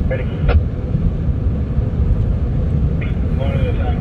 Ready? One at a time.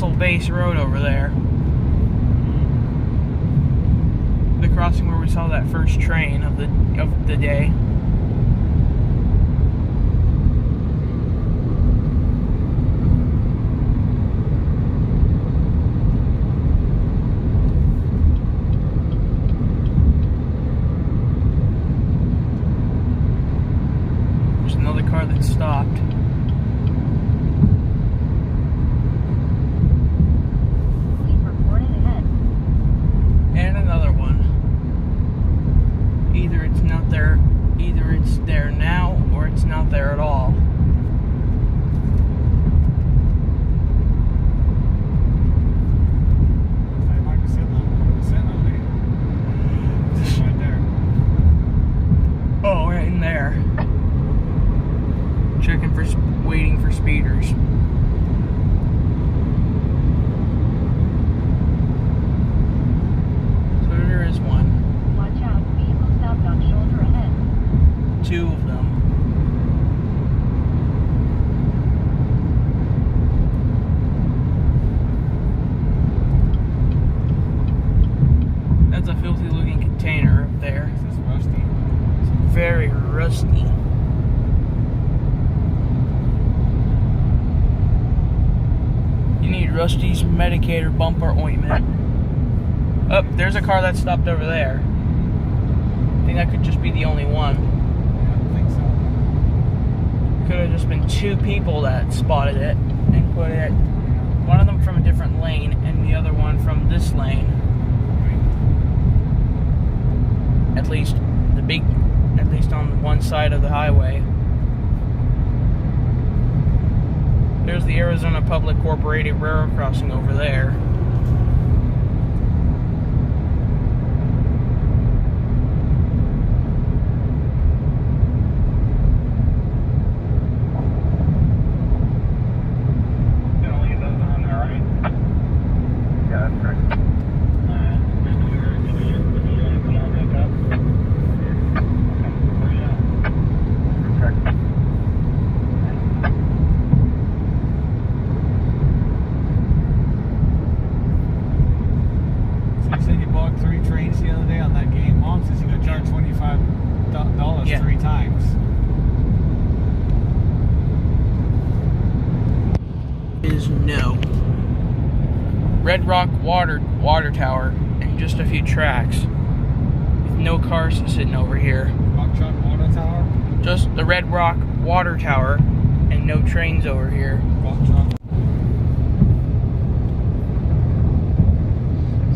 Muscle Base Road over there. The crossing where we saw that first train of the day. There's another car that stopped. And another one. Either it's not there, either it's there now, or it's not there at all. They might be sitting on there. Just right there. Oh, right in there. Checking for, waiting for speeders. Two of them. That's a filthy looking container up there. This is rusty. It's very rusty. You need Rusty's Medicator bumper ointment. Oh, there's a car that stopped over there. I think that could just be the only one. Could have just been two people that spotted it and put it, one of them from a different lane and the other one from this lane. At least on one side of the highway. There's the Arizona Public Corporated Railroad crossing over there. $3 times. Is no. Red Rock water tower and just a few tracks. With no cars sitting over here. Rock Truck Water Tower? Just the Red Rock water tower and no trains over here. Rock Truck.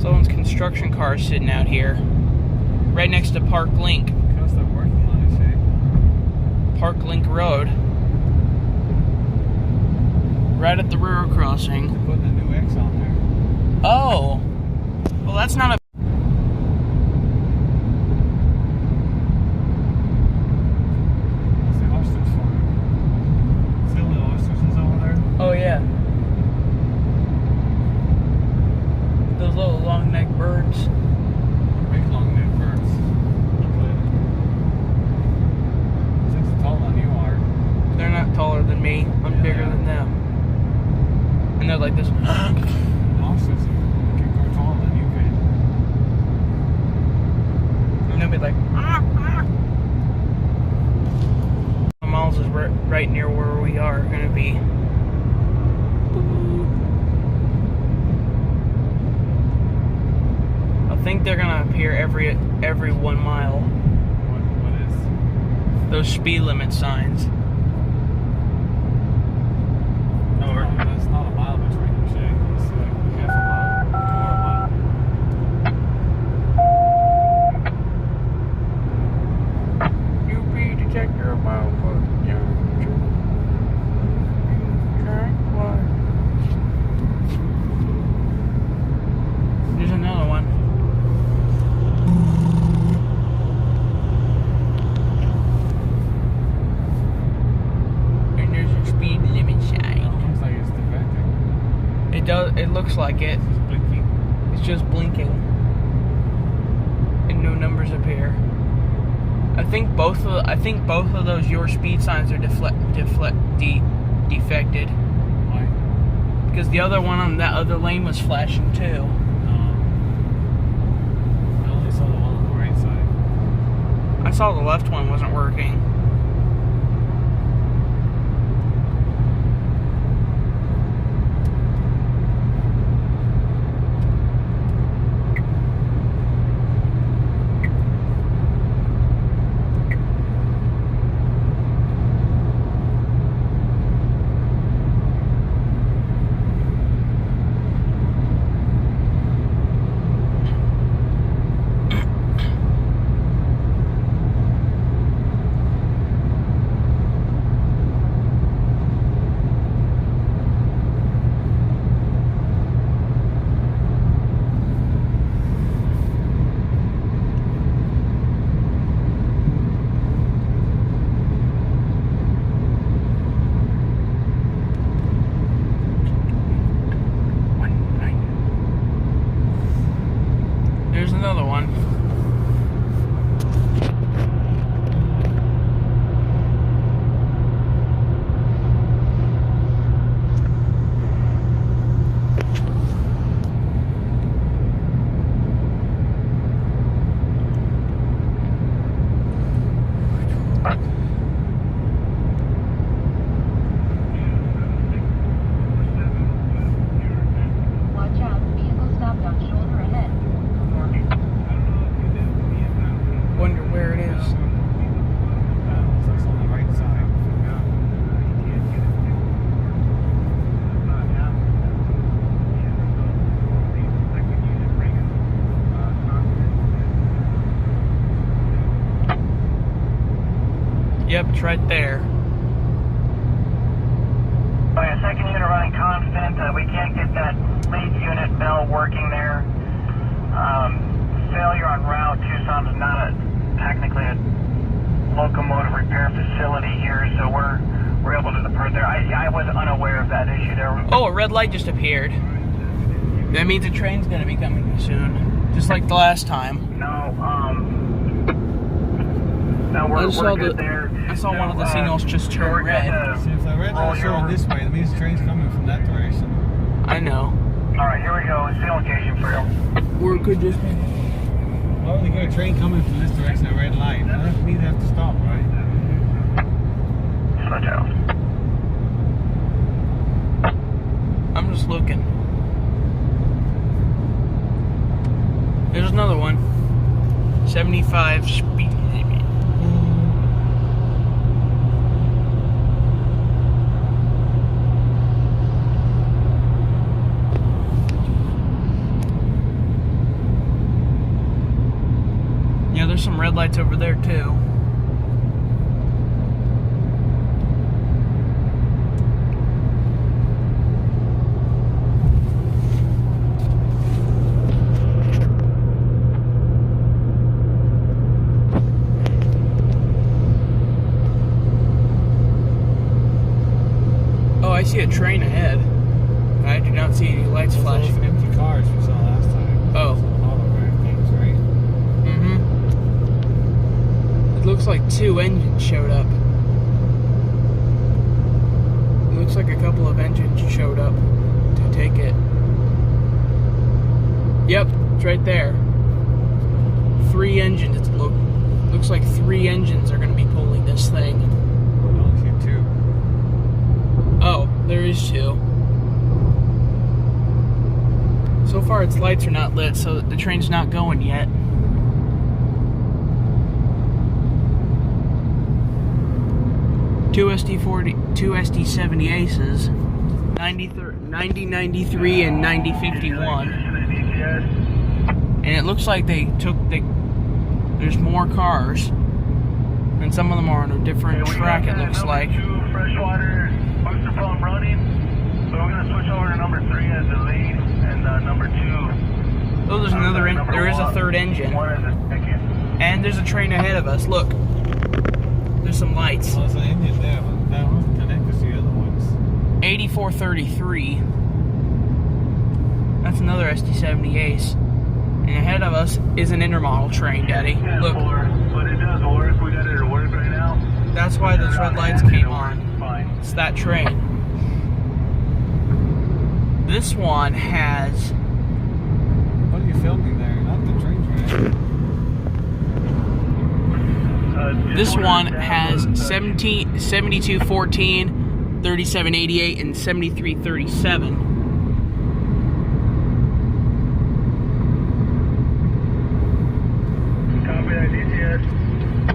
Someone's construction car is sitting out here. Right next to Park Link. Because they're working on it, Shay. Park Link Road. Right at the railroad crossing. They're putting a new X on there. Oh. Well, that's not a... What's the ostrich for? See all the ostriches over there? Oh, yeah. Those little long-necked birds. Big long-necked birds. Six taller than you are. They're not taller than me. I'm bigger than them. And they're like this. Ostriches can grow taller than you can. And they'll be like, Miles is right near where we are going to be. I think they're going to appear every 1 mile. What is? Those speed limit signs. No, that's not a mile between you, Shay. It's like half a mile, quarter mile. UP detector about what? There's another one. And there's a speed limit sign. Looks like it's defecting. It looks like it. It's blinking. It's just blinking. And no numbers appear. I think both of those your speed signs are defected. Why? because the other one on that other lane was flashing too. I only saw the one on the right side. I saw the left one wasn't working. There's another one. Watch out, vehicle stopped on shoulder ahead. Wonder where it is. So it's on the right side. Yep, it's right there. Okay, second unit running constant. We can't get that lead unit bell working there. Failure on route. Tucson's not technically a locomotive repair facility here, so we're able to depart there. I was unaware of that issue there. Oh, a red light just appeared. That means a train's gonna be coming soon, just like the last time. No, we're good there. I saw one of the signals just turn red. See, if the red light's showing this way, that means the train's coming from that direction. I know. All right, here we go. Signal location for you. Or it could just be. Why would they get a train coming from this direction at a red light? That means they have to stop, right? Switch out. I'm just looking. There's another one. 75 speed limit. Yeah, there's some red lights over there too. Oh, I see a train ahead. I do not see any lights Those flashing. empty cars we saw last time. Oh. Autograph things, right? Mm-hmm. It looks like 2 engines showed up. It looks like a couple of engines showed up to take it. Yep, it's right there. 3 engines. Looks like 3 engines are going to be pulling this thing. I only see 2. Oh, there is 2. So far its lights are not lit, so the train's not going yet. Two SD70 Aces, 9093 and 9051. And it looks like there's more cars. And some of them are on a different track, it looks like. Freshwater booster pump running. So we're going to switch over to number 3 as the lead, and number 2. Oh, there's another. There is a third engine, 1 as the second. and there's a train ahead of us. Look, there's some lights. Well, there's an engine there, but that wasn't connected to the other ones. 8433. That's another SD70 Ace. And ahead of us is an intermodal train, Daddy. Look, But it does work. We got it at work right now. that's why those red lights came on. Fine. It's that train. This one has... What are you filming there? Not the train track. This one has 7214, 3788, and 7337.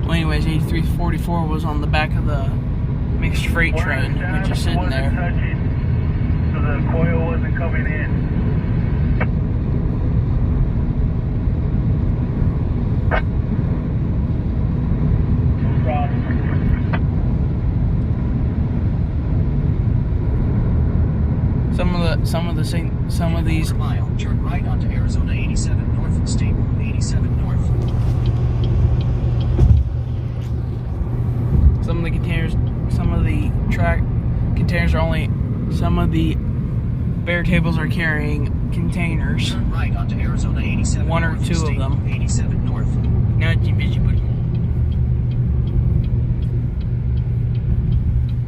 Well, anyways, 8344 was on the back of the mixed freight train, which is sitting there. So the coil wasn't coming in. Some of these mile, turn right onto Arizona 87 North, State 87 North. Some of the containers, some of the track containers are only, some of the bare tables are carrying containers. Turn right onto Arizona 87 One or North, two State of them. 87 North. Not invisible.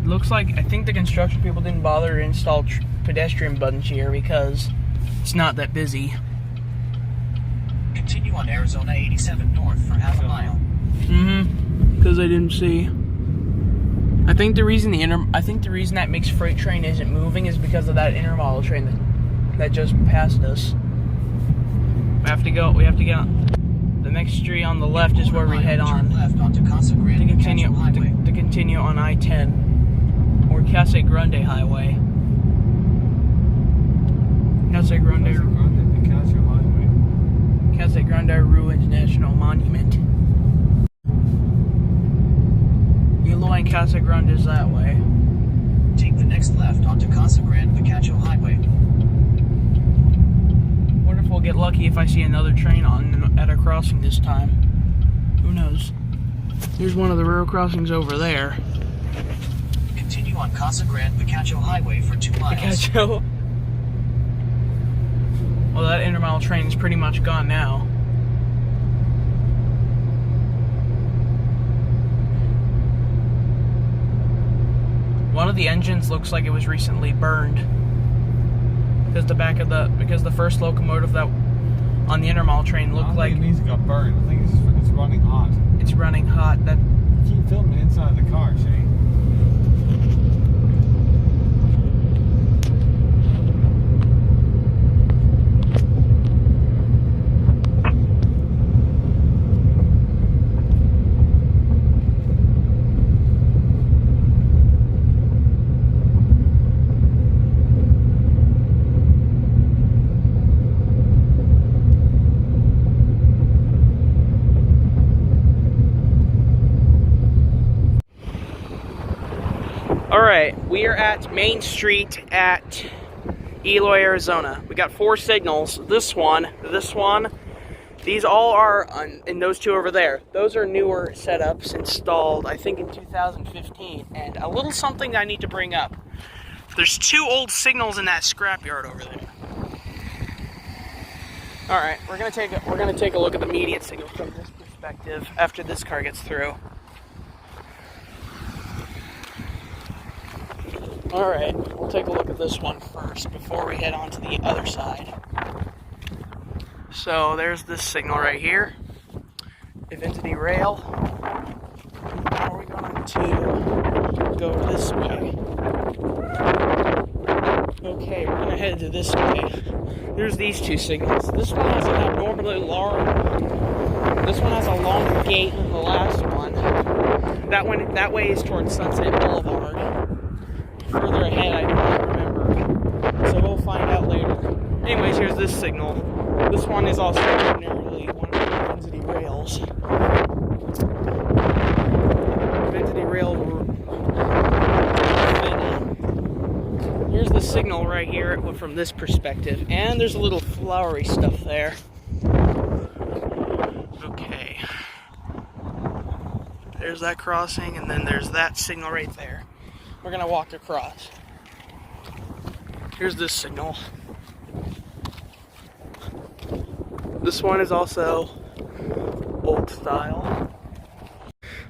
Looks like, I think the construction people didn't bother to install pedestrian buttons here because it's not that busy. Continue on Arizona 87 North for half a mile. Because I didn't see. I think the reason that mixed freight train isn't moving is because of that intermodal train that just passed us. We have to get on. The next street on the left is where we head on Left onto Casa Grande to continue on I-10 or Casa Grande Highway. Casa Grande Ruins National Monument. Eloy and Casa Grande is that way. Take the next left onto Casa Grande Picacho Highway. Wonder if we'll get lucky if I see another train at a crossing this time. Who knows? Here's one of the rail crossings over there. Continue on Casa Grande Picacho Highway for 2 miles. Picacho. Well, that intermodal train is pretty much gone now. One of the engines looks like it was recently burned because the first locomotive that on the intermodal train looked like it means it got burned. I think it's running hot. It's running hot. That Keep filming inside the car, Shane. Alright, we are at Main Street at Eloy, Arizona. We got 4 signals. This one, these all are, and those 2 over there. Those are newer setups installed, I think, in 2015. And a little something I need to bring up. There's 2 old signals in that scrapyard over there. Alright, we're gonna take a look at the median signal from this perspective after this car gets through. Alright, we'll take a look at this one first before we head on to the other side. So there's this signal right here. Divinity Rail. Now we're going to go this way. Okay, we're going to head to this way. There's these 2 signals. This one has an abnormally long... This one has a longer gate than the last one. That way is towards Sunset Boulevard. Further ahead, I do not remember. So we'll find out later. Anyways, here's this signal. This one is also ordinarily one of the Divinity Rails. Divinity Rail. Here's the signal right here from this perspective. And there's a little flowery stuff there. Okay. There's that crossing, and then there's that signal right there. We're gonna walk across. Here's this signal. This one is also old style.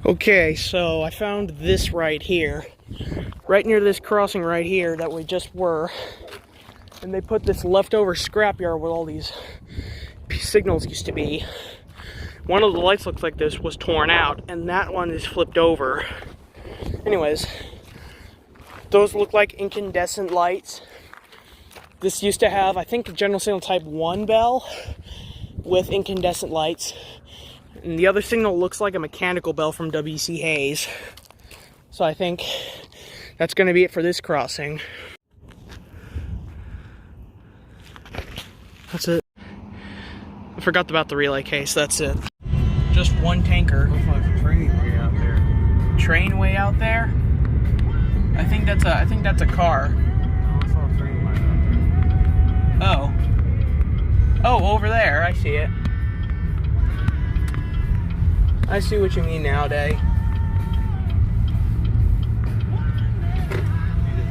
Okay, so I found this right here. Right near this crossing right here that we just were. And they put this leftover scrapyard where all these signals used to be. One of the lights looks like this was torn out, and that one is flipped over. Anyways, those look like incandescent lights. This used to have, I think, a general signal type 1 bell with incandescent lights. And the other signal looks like a mechanical bell from W.C. Hayes. So I think that's going to be it for this crossing. That's it. I forgot about the relay case, that's it. Just one tanker. Looks like a train way out there. Train way out there? I think that's a car. Oh, I saw a train line out there. Oh. Oh, over there. I see it. I see what you mean now, Day. I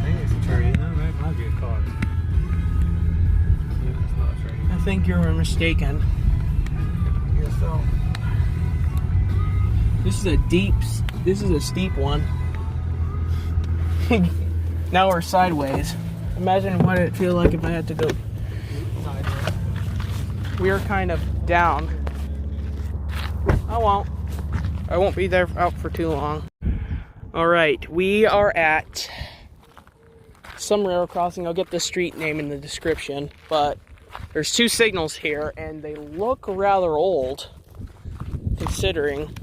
think it's a train. No, that might be a car. Yeah, it's not a train. I think you're mistaken. I guess so. This is a steep one. Now we're sideways. Imagine what it'd feel like if I had to go sideways. We are kind of down. I won't be there out for too long. Alright, we are at some railroad crossing. I'll get the street name in the description, but there's two signals here, and they look rather old, considering.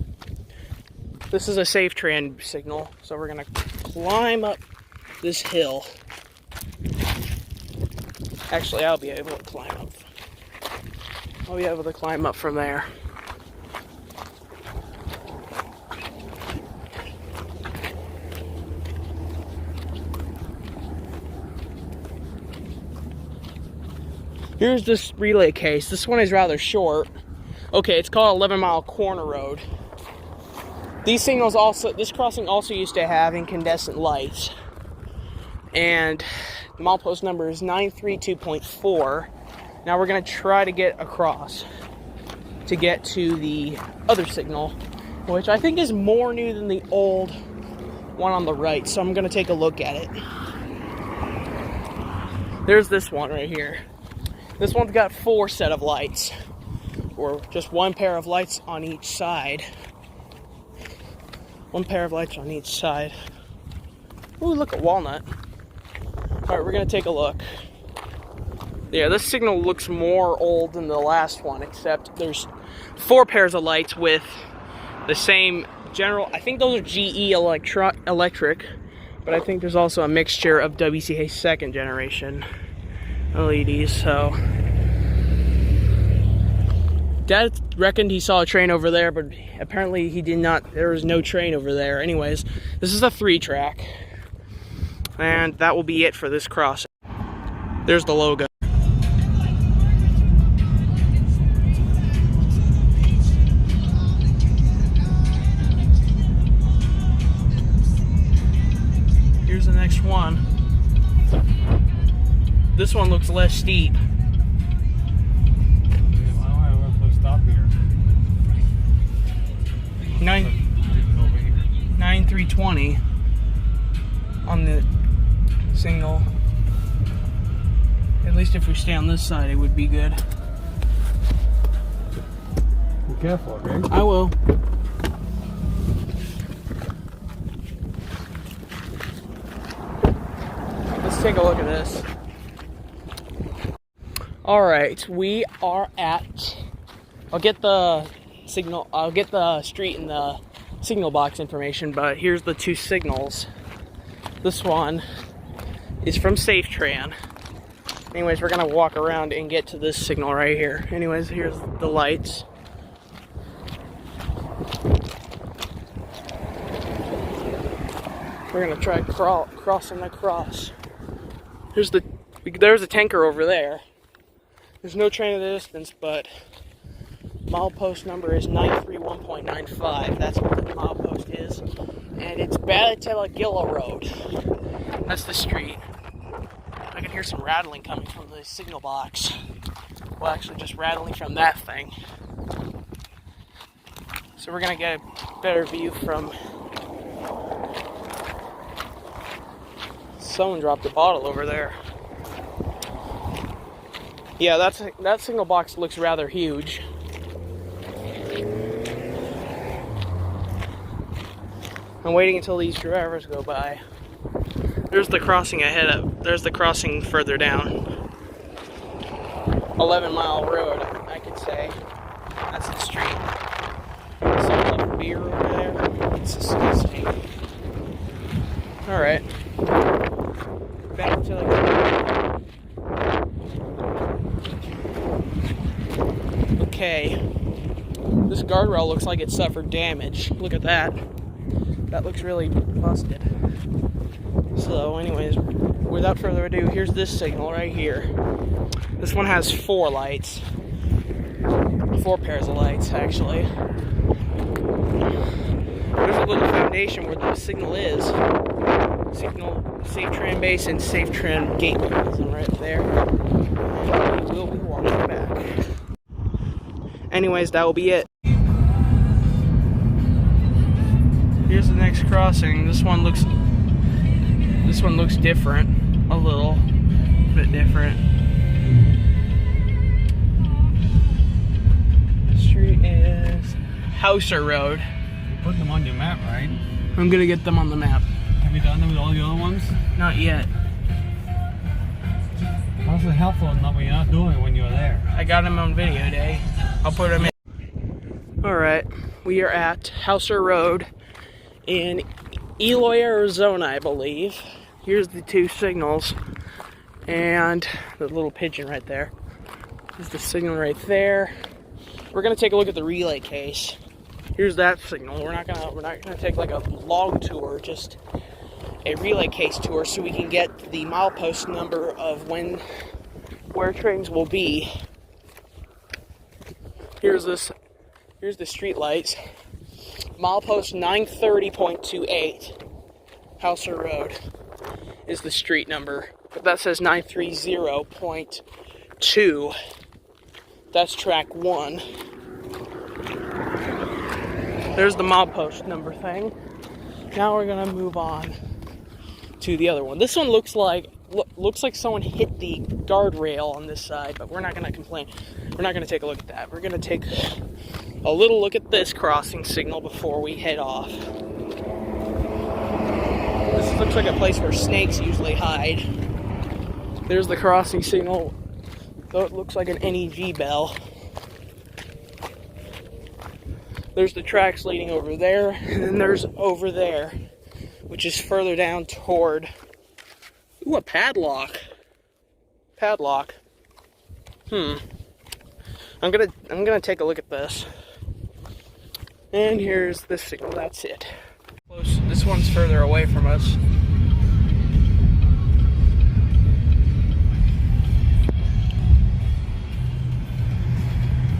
This is a safe train signal, so we're gonna climb up this hill. Actually, I'll be able to climb up. I'll be able to climb up from there. Here's this relay case. This one is rather short. Okay, it's called 11 Mile Corner Road. These signals also, this crossing also used to have incandescent lights. And the milepost number is 932.4. Now we're gonna try to get across to get to the other signal, which I think is more new than the old one on the right. So I'm gonna take a look at it. There's this one right here. This one's got 4 sets of lights, or just one pair of lights on each side. One pair of lights on each side. Ooh, look at Walnut. Alright, we're gonna take a look. Yeah, this signal looks more old than the last one, except there's 4 pairs of lights with the same general, I think those are GE electric, but I think there's also a mixture of W.C. Hayes second generation LEDs, so. Dad reckoned he saw a train over there, but apparently he did not. There was no train over there. Anyways, this is a 3-track. And that will be it for this crossing. There's the logo. Here's the next one. This one looks less steep. Stop here. 9320 on the signal. At least if we stay on this side, it would be good. Be careful, okay? I will. Let's take a look at this. Alright, we are at, I'll get the street and the signal box information, but here's the 2 signals. This one is from SafeTran. Anyways, we're gonna walk around and get to this signal right here. Anyways, here's the lights. We're gonna try crossing across. There's a tanker over there. There's no train in the distance, but milepost number is 931.95. That's what the milepost is. And it's Batatelagilla Road. That's the street. I can hear some rattling coming from the signal box. Well, actually just rattling from that thing. So we're gonna get a better view from... Someone dropped a bottle over there. Yeah, that signal box looks rather huge. I'm waiting until these drivers go by. There's the crossing ahead there's the crossing further down. 11-mile road, I could say. That's the street. Someone left beer over there. It's disgusting. Alright. Back to Okay. This guardrail looks like it suffered damage. Look at that. That looks really busted. So anyways, without further ado, here's this signal right here. This one has 4 lights. 4 pairs of lights, actually. There's a little foundation where the signal is. Signal, Safe Tran base and Safe Tran gate mechanism right there. We'll be walking back. Anyways, that will be it. Here's the next crossing. This one looks different. A little bit different. The street is Hauser Road. You're putting them on your map, right? I'm gonna get them on the map. Have you done them with all the other ones? Not yet. How's it helpful enough when you're not doing it when you're there? I got them on video day. I'll put them in. Alright, we are at Hauser Road in Eloy, Arizona, I believe. Here's the 2 signals. And the little pigeon right there. There's the signal right there. We're gonna take a look at the relay case. Here's that signal. We're not gonna take like a log tour, just a relay case tour, so we can get the milepost number of where trains will be. Here's the street lights. Milepost 930.28. Hauser Road is the street number, but that says 930.2. That's track 1. There's the milepost number thing. Now we're gonna move on to the other one. This one looks like someone hit the guardrail on this side, but we're not gonna complain. We're not gonna take a look at that. We're gonna take a little look at this crossing signal before we head off. This looks like a place where snakes usually hide. There's the crossing signal, though it looks like an NEG bell. There's the tracks leading over there, and then there's over there, which is further down toward... Ooh, a padlock. Padlock. I'm gonna take a look at this. And here's this signal. That's it. Close. This one's further away from us.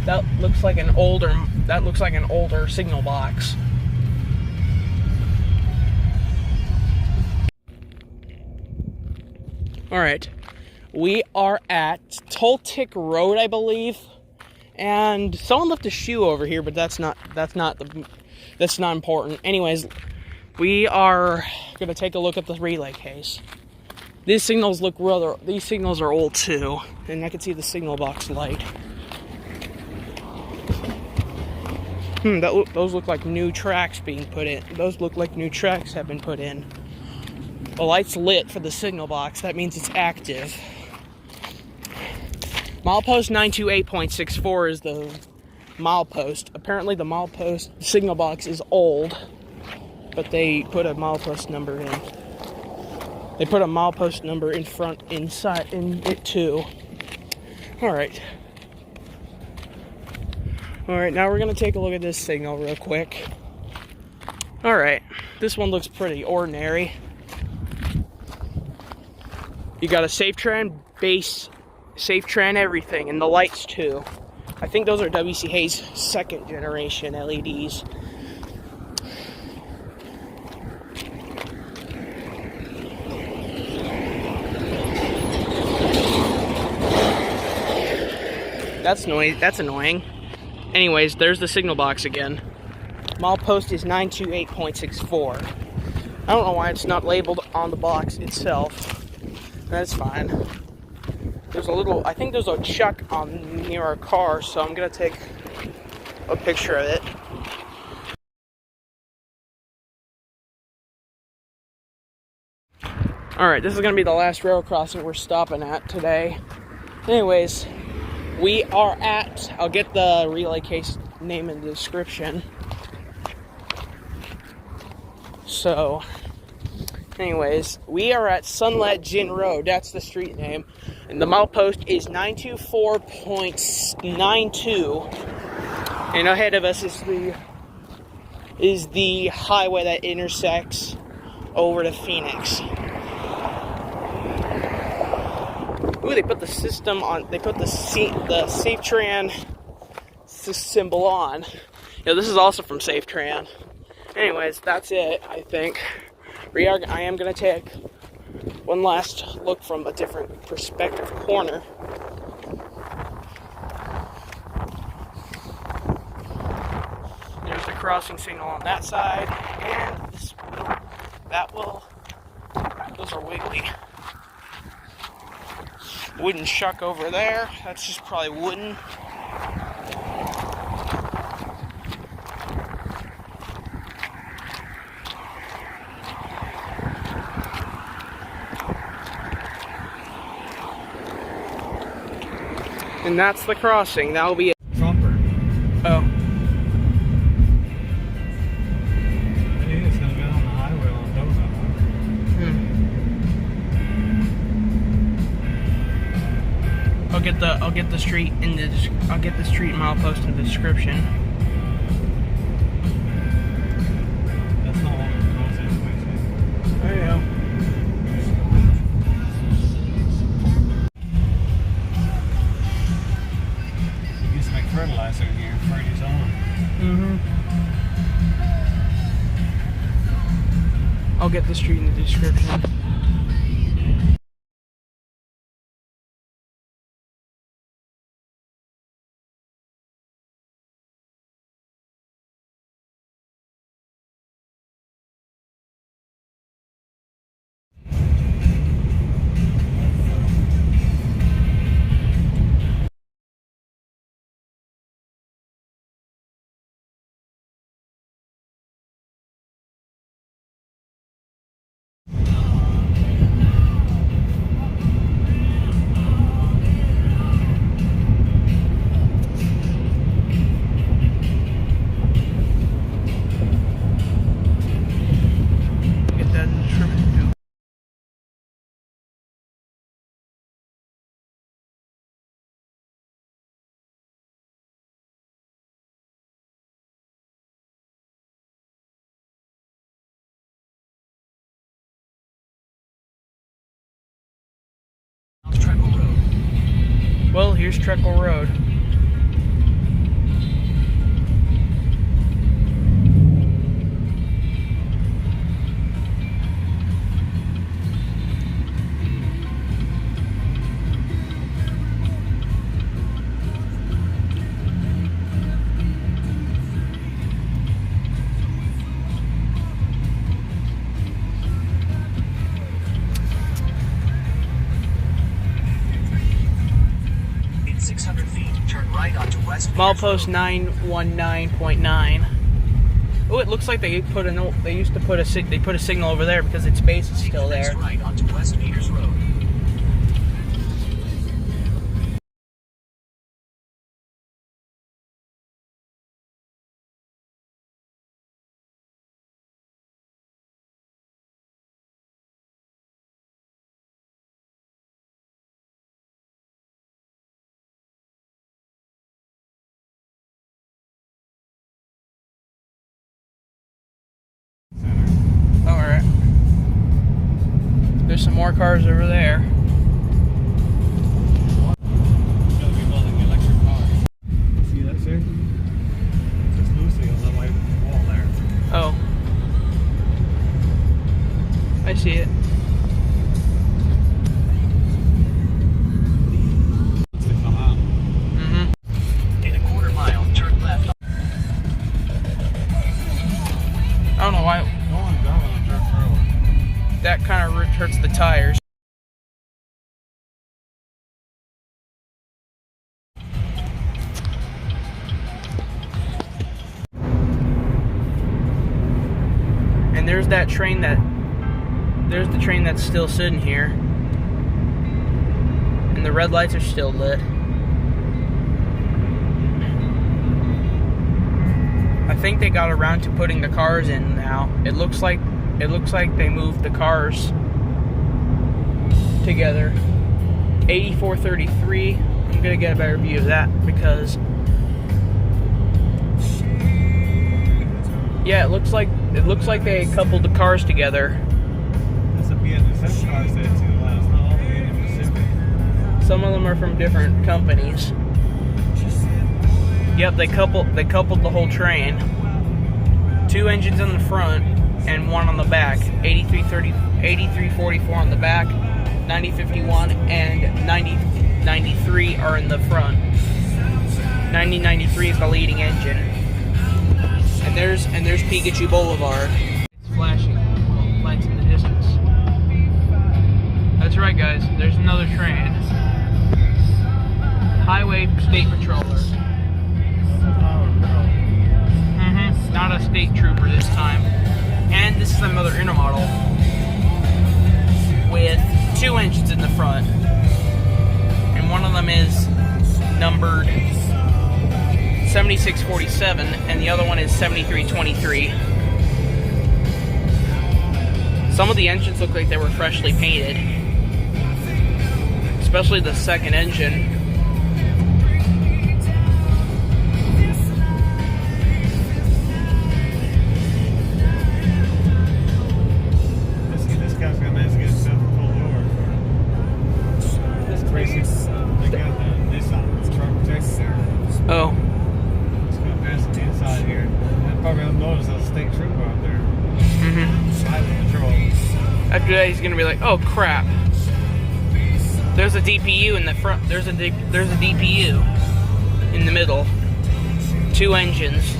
That looks like an older signal box. Alright. We are at Toltic Road, I believe. And someone left a shoe over here, but that's not important. Anyways, we are gonna take a look at the relay case. These signals are old too, and I can see the signal box light. Those look like new tracks being put in. Those look like new tracks have been put in. The light's lit for the signal box. That means it's active. Milepost 928.64 is the milepost. Apparently the milepost signal box is old, but they put a milepost number in. They put a milepost number inside in it too. Alright. Alright, now we're going to take a look at this signal real quick. Alright, this one looks pretty ordinary. You got a Safe Tran base, Safe Tran everything, and the lights too. I think those are W.C. Hayes' 2nd generation LEDs. That's annoying. Anyways, there's the signal box again. Milepost is 928.64. I don't know why it's not labeled on the box itself. That's fine. there's a little, I think there's a chuck on near our car, so I'm gonna take a picture of it. Alright, this is gonna be the last rail crossing we're stopping at today. Anyways, we are at, I'll get the relay case name in the description. So, anyways, we are at Sunlit Jin Road, that's the street name. And the milepost is 924.92. And ahead of us is the highway that intersects over to Phoenix. Ooh, they put the system on, they put the SafeTran symbol on. You know, this is also from SafeTran. Anyways, that's it, I think. I am going to take one last look from a different perspective corner. There's the crossing signal on that side, and this those are wiggly. Wooden shuck over there, that's just probably wooden. And that's the crossing. That'll be it. Trumper. Oh. I think it's gonna be on the highway on Dover. I'll get the street in the street milepost in the description. That's not what we're crossing anyways. There you go. Fertilizer here, Friday's on. I'll get the street in the description. Well, here's Treckle Road. Milepost 919.9. Oh, it looks like they put a signal over there because its base is still there. Right onto West Peters Road. Alright. There's some more cars over there. Gotta be building electric cars. See that, sir? It's just loosely on the white wall there. Oh. I see it. Once they come out. In a quarter mile, turn left. I don't know why Go on, drive on a dirt road. that kind of hurts the tires. there's that train there's the train that's still sitting here. And the red lights are still lit. I think they got around to putting the cars in now. It looks like they moved the cars together. 8433. I'm gonna get a better view of that because yeah, it looks like they coupled the cars together. That's a BNSF car set too. It's not all the Union Pacific. Some of them are from different companies. Yep, they coupled the whole train. 2 engines in the front and 1 on the back. 8344 on the back, 9051 and 9093 are in the front. 9093 is the leading engine. And there's Pikachu Boulevard. It's flashing lights in the distance. That's right, guys. There's another train. Highway State Patroller. Not a state trooper this time. And this is another intermodal with 2 engines in the front. And one of them is numbered 7647 and the other one is 7323. Some of the engines look like they were freshly painted. Especially the second engine. Oh. It's going to pass the inside here. And probably will notice a state trooper out there. Highway patrol. After that, he's gonna be like, "Oh crap! There's a DPU in the front. There's a DPU in the middle. 2 engines.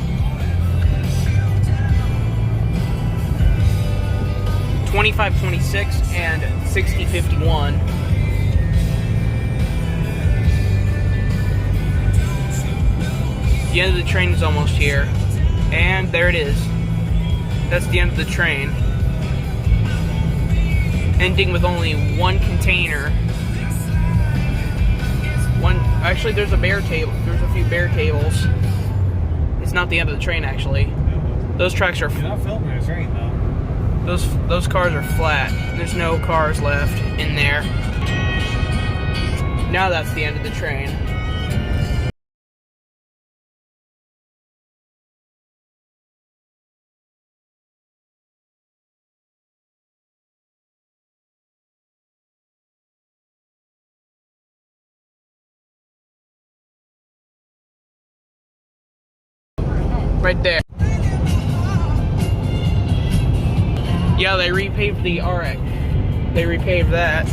2526 and 6051." The end of the train is almost here. And there it is. That's the end of the train. Ending with only 1 container. Actually, there's a bear table. There's a few bear tables. It's not the end of the train, actually. Those tracks are... You're not filming a train, though. Those cars are flat. There's no cars left in there. Now that's the end of the train. Right there. Yeah, they repaved the RX. They repaved that.